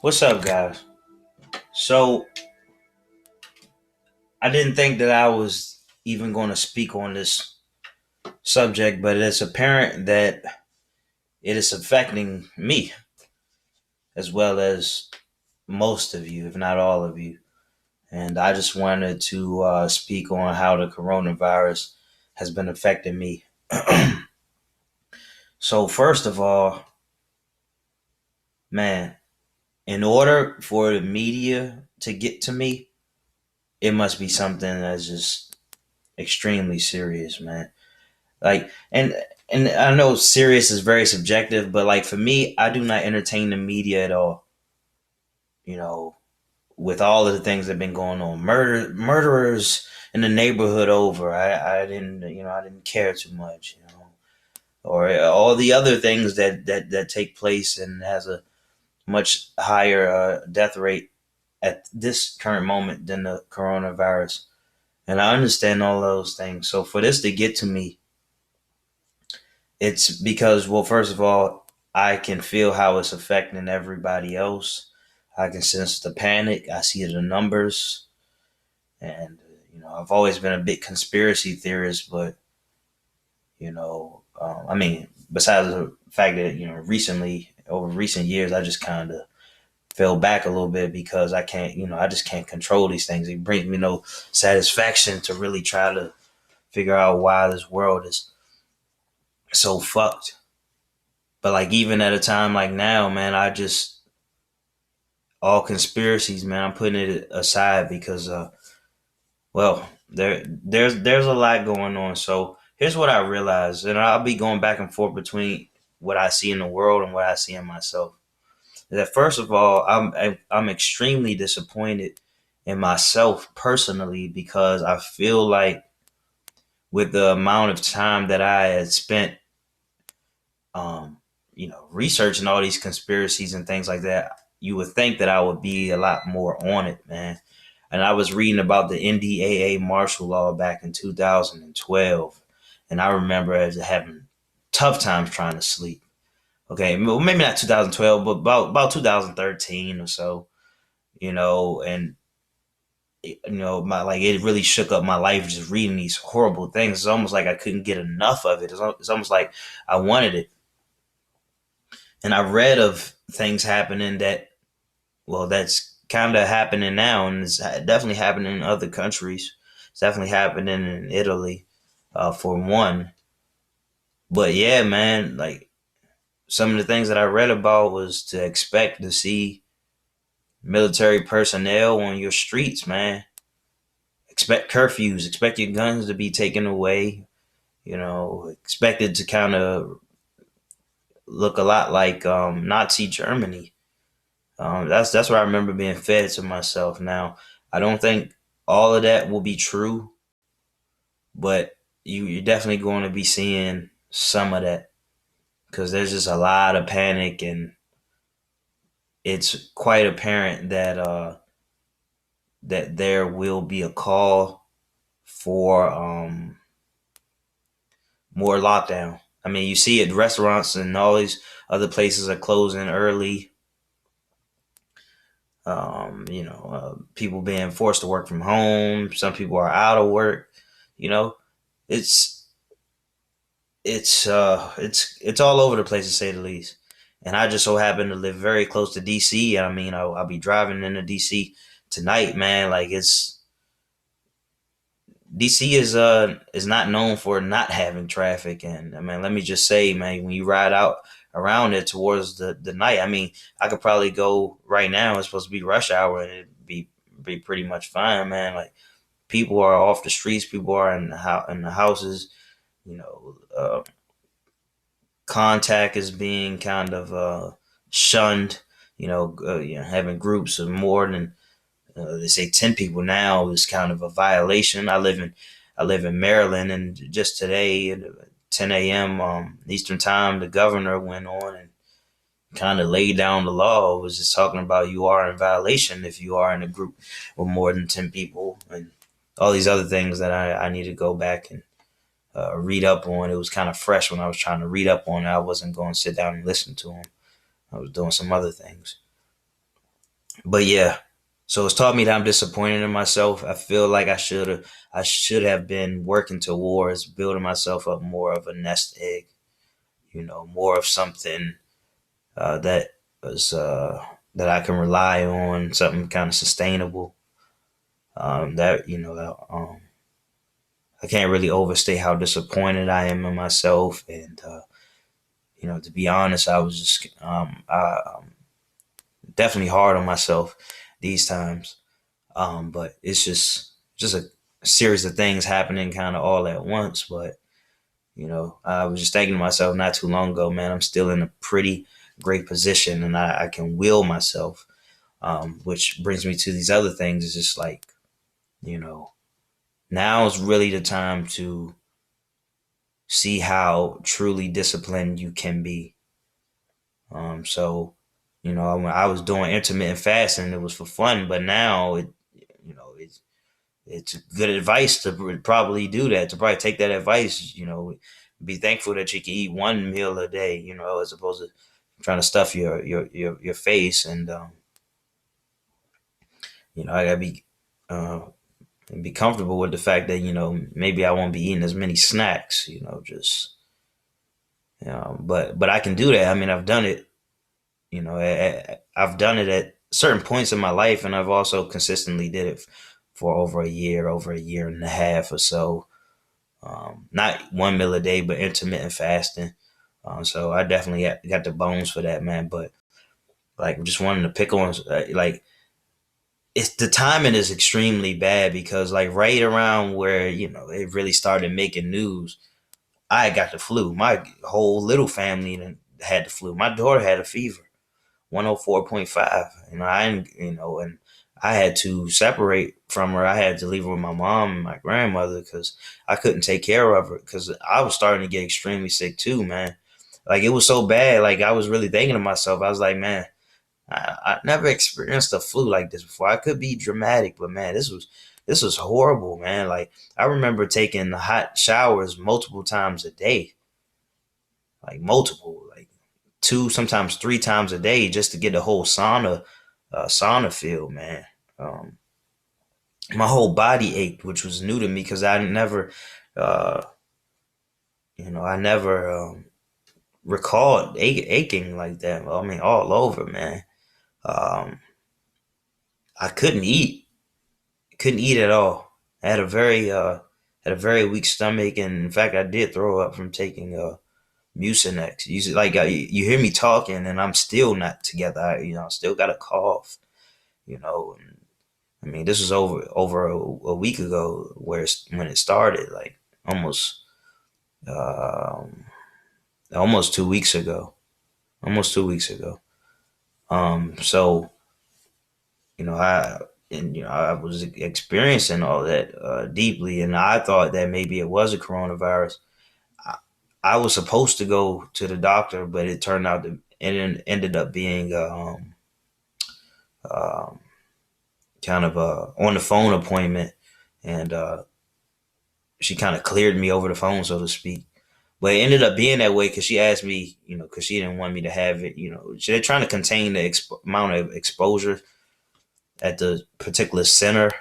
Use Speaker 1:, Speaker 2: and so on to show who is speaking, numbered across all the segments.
Speaker 1: What's up, guys? So, I didn't think that I was even going to speak on this subject, but it's apparent that it is affecting me as well as most of you, if not all of you. And I just wanted to speak on how the coronavirus has been affecting me. So, first of all, man, in order for the media to get to me, it must be something that's just extremely serious, man. Like, and I know serious is very subjective, but like for me, I do not entertain the media at all. You know, with all of the things that have been going on, murderers in the neighborhood over. I didn't, I didn't care too much. Or all the other things that take place and has a much higher death rate at this current moment than the coronavirus. And I understand all those things. So for this to get to me, it's because, well, first of all, I can feel how it's affecting everybody else. I can sense the panic. I see the numbers. And, I've always been a big conspiracy theorist, but, I mean, besides the fact that, recently, over recent years, I just kind of fell back a little bit because I can't, I just can't control these things. It brings me no satisfaction to really try to figure out why this world is so fucked. But like even at a time like now, man, I just all conspiracies, man. I'm putting it aside because, well, there's a lot going on. So here's what I realized, and I'll be going back and forth between what I see in the world and what I see in myself. That first of all, I'm extremely disappointed in myself personally because I feel like with the amount of time that I had spent researching all these conspiracies and things like that, you would think that I would be a lot more on it, man. And I was reading about the NDAA martial law back in 2012, and I remember as having tough times trying to sleep. Okay, well, maybe not 2012, but about 2013 or so, and my like it really shook up my life just reading these horrible things. It's almost like I couldn't get enough of it. It's almost like I wanted it. And I read of things happening that, well, that's kind of happening now, and it's definitely happening in other countries. It's definitely happening in Italy, for one. But yeah, man, like some of the things that I read about was to expect to see military personnel on your streets, man. Expect curfews, expect your guns to be taken away, expected to kind of look a lot like Nazi Germany. That's what I remember being fed to myself. Now, I don't think all of that will be true, but you're definitely going to be seeing some of that because there's just a lot of panic, and it's quite apparent that there will be a call for more lockdown. I mean, you see it, restaurants and all these other places are closing early. People being forced to work from home. Some people are out of work. You know, it's it's all over the place to say the least. And I just so happen to live very close to DC. I mean, I'll be driving into DC tonight, man. Like it's DC is not known for not having traffic, and I mean, let me just say, man, when you ride out around it towards the night, I mean, I could probably go right now. It's supposed to be rush hour, and it'd be pretty much fine, man. Like people are off the streets, people are in the houses. You know, contact is being kind of shunned. Having groups of more than they say 10 people now is kind of a violation. I live in Maryland, and just today at 10 a.m. Eastern time, the governor went on and kind of laid down the law. It was just talking about you are in violation if you are in a group with more than 10 people, and all these other things that I need to go back and read up on. It was kind of fresh when I was trying to read up on it. I wasn't going to sit down and listen to him. I was doing some other things. But yeah, so it's taught me that I'm disappointed in myself. I feel like I should have been working towards building myself up more of a nest egg, more of something that was that I can rely on, something kind of sustainable. That I can't really overstate how disappointed I am in myself, and to be honest, I was just definitely hard on myself these times. But it's just a series of things happening kind of all at once. But I was just thinking to myself not too long ago, man, I'm still in a pretty great position, and I can will myself. Which brings me to these other things. It's just like, you know, now is really the time to see how truly disciplined you can be. So, when I was doing intermittent fasting, it was for fun, but now it's good advice to probably do that, to probably take that advice, be thankful that you can eat one meal a day, as opposed to trying to stuff your face. And, I gotta uh, be comfortable with the fact that, maybe I won't be eating as many snacks, but I can do that. I mean, I've done it, I've done it at certain points in my life, and I've also consistently did it for over a year and a half or so. Not one meal a day, but intermittent fasting. So I definitely got the bones for that, man. But like, just wanting to pick on, like, it's the timing is extremely bad because, like, right around where it really started making news, I got the flu. My whole little family had the flu. My daughter had a fever, 104.5. And I had to separate from her. I had to leave her with my mom and my grandmother because I couldn't take care of her because I was starting to get extremely sick too, man. Like, it was so bad. Like, I was really thinking to myself, I was like, man, I never experienced a flu like this before. I could be dramatic, but man, this was horrible, man. Like, I remember taking hot showers multiple times a day, like multiple, like two, sometimes three times a day, just to get the whole sauna feel, man. Um, my whole body ached, which was new to me because uh, I never recalled aching like that. I mean, all over, man. Um, I couldn't eat at all. I had a very weak stomach, and in fact, I did throw up from taking Mucinex. Like, you hear me talking, and I'm still not together. I still got a cough. And I mean, this was over a week ago, when it started, like almost um, almost 2 weeks ago. Almost 2 weeks ago. So I was experiencing all that deeply, and I thought that maybe it was a coronavirus. I, I was supposed to go to the doctor, but it turned out that it ended up being um, kind of a on the phone appointment, and she kind of cleared me over the phone, so to speak. But it ended up being that way because she asked me, because she didn't want me to have it. They're trying to contain the amount of exposure at the particular center,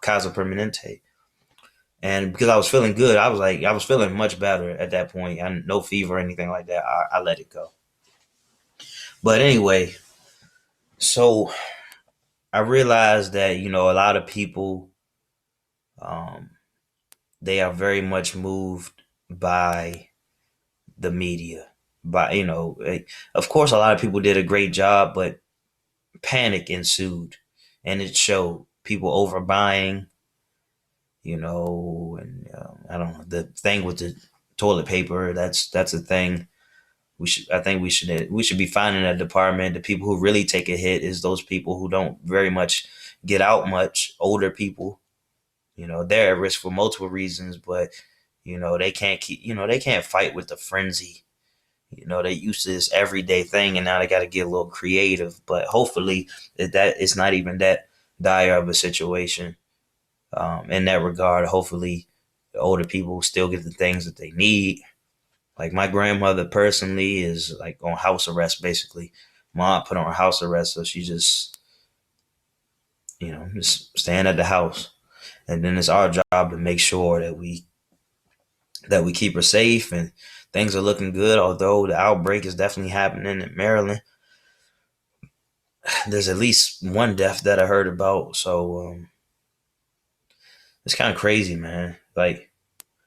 Speaker 1: Casa Permanente. And because I was feeling good, I was feeling much better at that point. And no fever or anything like that. I let it go. But anyway, so I realized that, a lot of people, um, they are very much moved by the media. Of course, a lot of people did a great job, but panic ensued, and it showed people overbuying. And I don't know, the thing with the toilet paper. That's a thing. I think we should be finding that department. The people who really take a hit is those people who don't very much get out much. Older people, they're at risk for multiple reasons, but they can't fight with the frenzy. They used to this everyday thing, and now they got to get a little creative. But hopefully, that it's not even that dire of a situation. In that regard, hopefully, the older people still get the things that they need. Like, my grandmother personally is like on house arrest. Basically, my aunt put her on house arrest, so she just just staying at the house. And then it's our job to make sure that we keep her safe and things are looking good. Although the outbreak is definitely happening in Maryland, there's at least one death that I heard about. So it's kind of crazy, man. Like,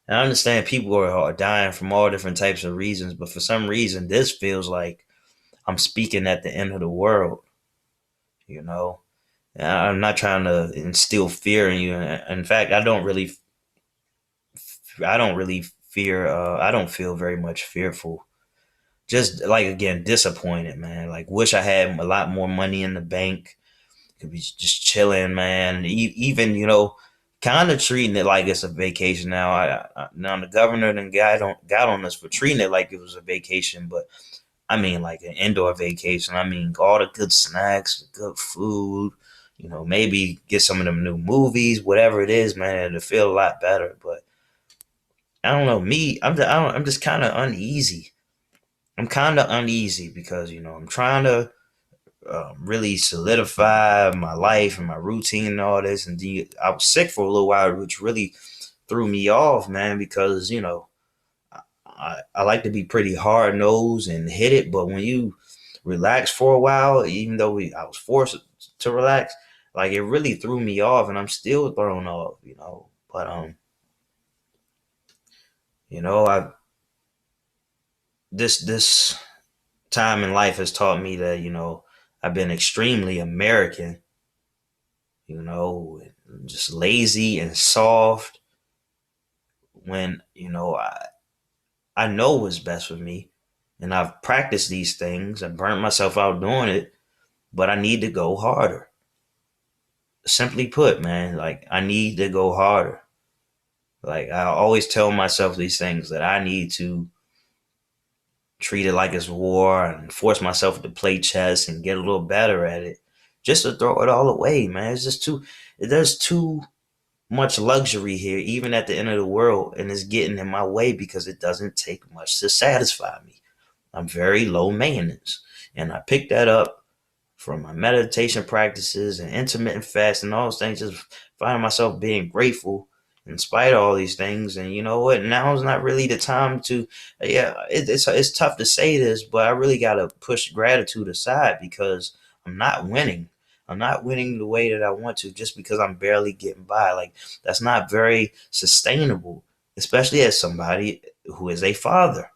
Speaker 1: I understand people are dying from all different types of reasons, but for some reason, this feels like I'm speaking at the end of the world. You know, And I'm not trying to instill fear in you. In fact, I don't really fear. I don't feel very much fearful. Just like again, disappointed, man. Like, wish I had a lot more money in the bank. Could be just chilling, man. Even kind of treating it like it's a vacation. Now the governor then got on us for treating it like it was a vacation, but I mean like an indoor vacation. I mean all the good snacks, good food. Maybe get some of them new movies, whatever it is, man. It'll feel a lot better. But I don't know. Me, I'm just kind of uneasy. I'm kind of uneasy because I'm trying to really solidify my life and my routine and all this. And I was sick for a little while, which really threw me off, man, because I like to be pretty hard nosed and hit it, but when you relax for a while, even though I was forced to relax, like it really threw me off, and I'm still thrown off. But I this time in life has taught me that I've been extremely American, just lazy and soft when I know what's best for me, and I've practiced these things. I burnt myself out doing it, but I need to go harder. Simply put, man, like I need to go harder. Like I always tell myself these things that I need to treat it like it's war and force myself to play chess and get a little better at it, just to throw it all away, man. It's just too. There's too much luxury here, even at the end of the world, and it's getting in my way because it doesn't take much to satisfy me. I'm very low maintenance, and I picked that up from my meditation practices and intermittent fast and all those things. Just finding myself being grateful in spite of all these things. And you know what? Now is not really the time to. Yeah, it's tough to say this, but I really got to push gratitude aside because I'm not winning. I'm not winning the way that I want to just because I'm barely getting by. Like that's not very sustainable, especially as somebody who is a father.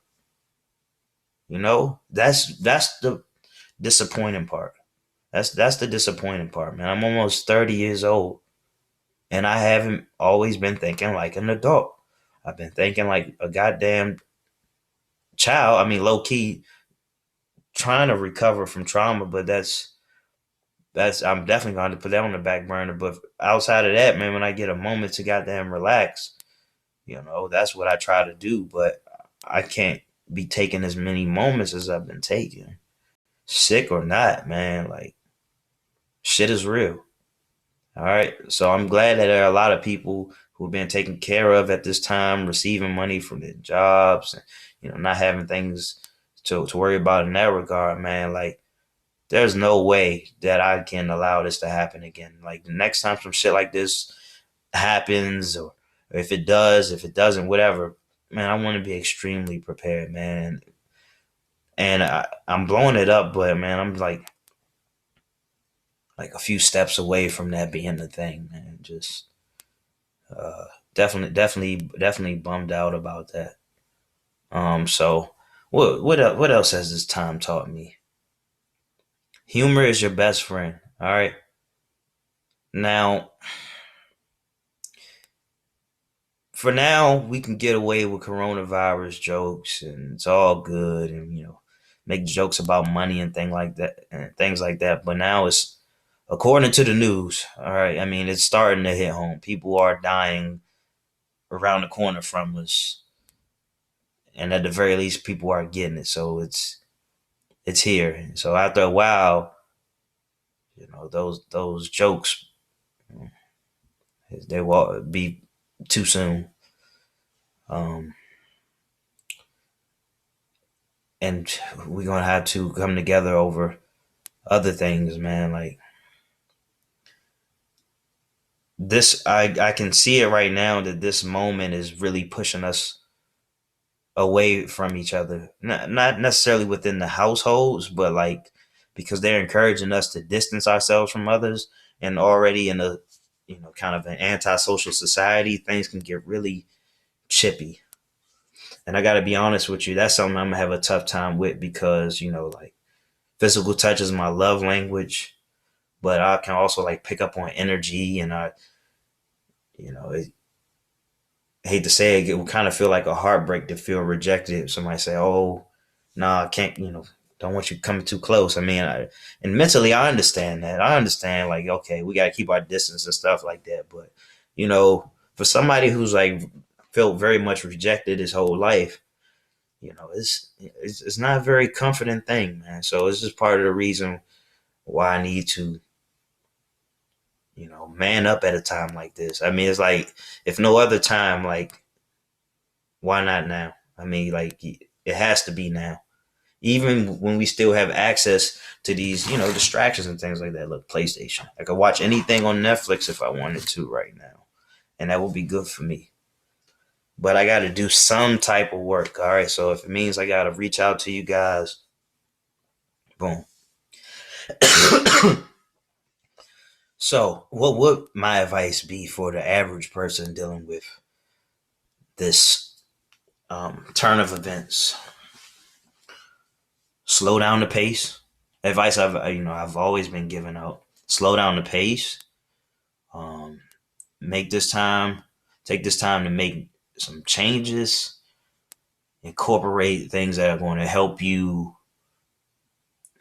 Speaker 1: That's the disappointing part. That's the disappointing part, man. I'm almost 30 years old, and I haven't always been thinking like an adult. I've been thinking like a goddamn child. I mean, low key trying to recover from trauma, but that's I'm definitely going to put that on the back burner. But outside of that, man, when I get a moment to goddamn relax, that's what I try to do. But I can't be taking as many moments as I've been taking, sick or not, man. Like shit is real. All right. So I'm glad that there are a lot of people who have been taken care of at this time, receiving money from their jobs and, not having things to worry about in that regard, man. Like, there's no way that I can allow this to happen again. Like, the next time some shit like this happens, or if it does, if it doesn't, whatever, man, I want to be extremely prepared, man. And I'm blowing it up, but man, I'm like a few steps away from that being the thing, man. Just Uh, definitely bummed out about that. So what else has this time taught me? Humor is your best friend. All right. Now, for now, we can get away with coronavirus jokes, and it's all good, and make jokes about money and things like that. But now it's according to the news. All right. I mean, it's starting to hit home. People are dying around the corner from us, and at the very least, people are getting it. So it's here. So after a while, those jokes they will be too soon. Um, and we're gonna have to come together over other things, man. Like I can see it right now that this moment is really pushing us away from each other. Not necessarily within the households, but like because they're encouraging us to distance ourselves from others, and already in a kind of an antisocial society, things can get really chippy. And I got to be honest with you, that's something I'm gonna have a tough time with because like physical touch is my love language, but I can also like pick up on energy, and you know, it, hate to say it, it would kind of feel like a heartbreak to feel rejected. If somebody say, "Oh, no, I can't," don't want you coming too close. I mean, and mentally, I understand that. I understand, like, okay, we got to keep our distance and stuff like that. But, for somebody who's like felt very much rejected his whole life, it's not a very comforting thing, man. So it's just part of the reason why I need to, man up at a time like this. I mean, it's like if no other time, like why not now? I mean, like it has to be now. Even when we still have access to these, distractions and things like that. Look, PlayStation. I could watch anything on Netflix if I wanted to right now, and that would be good for me. But I got to do some type of work. All right. So if it means I got to reach out to you guys, boom. So, what would my advice be for the average person dealing with this turn of events? Slow down the pace. Advice I've always been giving out. Slow down the pace. Um, make this time. Take this time to make some changes. Incorporate things that are going to help you.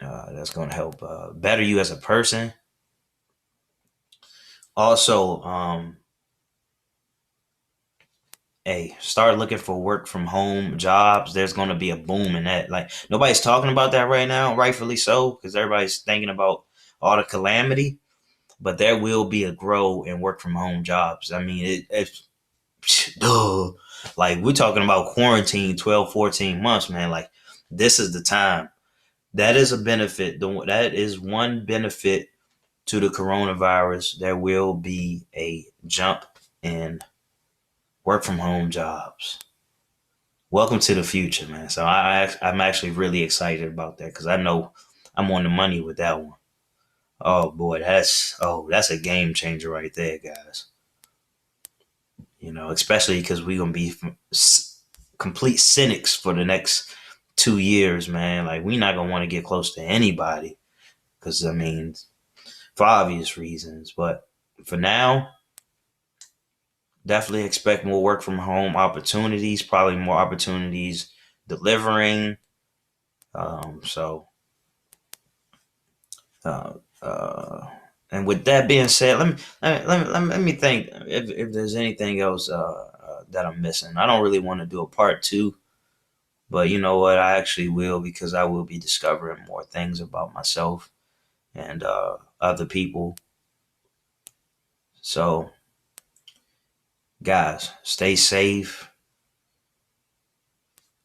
Speaker 1: That's going to help better you as a person. Also, hey, start looking for work from home jobs. There's going to be a boom in that. Like nobody's talking about that right now, rightfully so, because everybody's thinking about all the calamity. But there will be a grow in work from home jobs. I mean, it's duh. Like we're talking about quarantine 12, 14 months, man. Like this is the time. That is a benefit. That is one benefit to the coronavirus. There will be a jump in work from home jobs. Welcome to the future, man. So I'm actually really excited about that because I know I'm on the money with that one. Oh boy, that's a game changer right there, guys. Especially because we're gonna be complete cynics for the next 2 years, man. Like we're not gonna want to get close to anybody because I mean, for obvious reasons. But for now, definitely expect more work from home opportunities. Probably more opportunities delivering. So, uh, uh, and with that being said, let me think if there's anything else that I'm missing. I don't really want to do a part two, but you know what? I actually will because I will be discovering more things about myself and other people. So, guys, stay safe.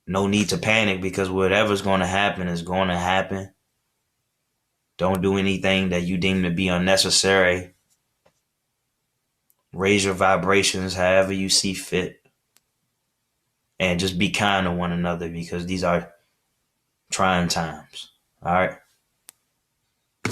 Speaker 1: No need to panic because whatever's going to happen is going to happen. Don't do anything that you deem to be unnecessary. Raise your vibrations however you see fit. And just be kind to one another because these are trying times. All right.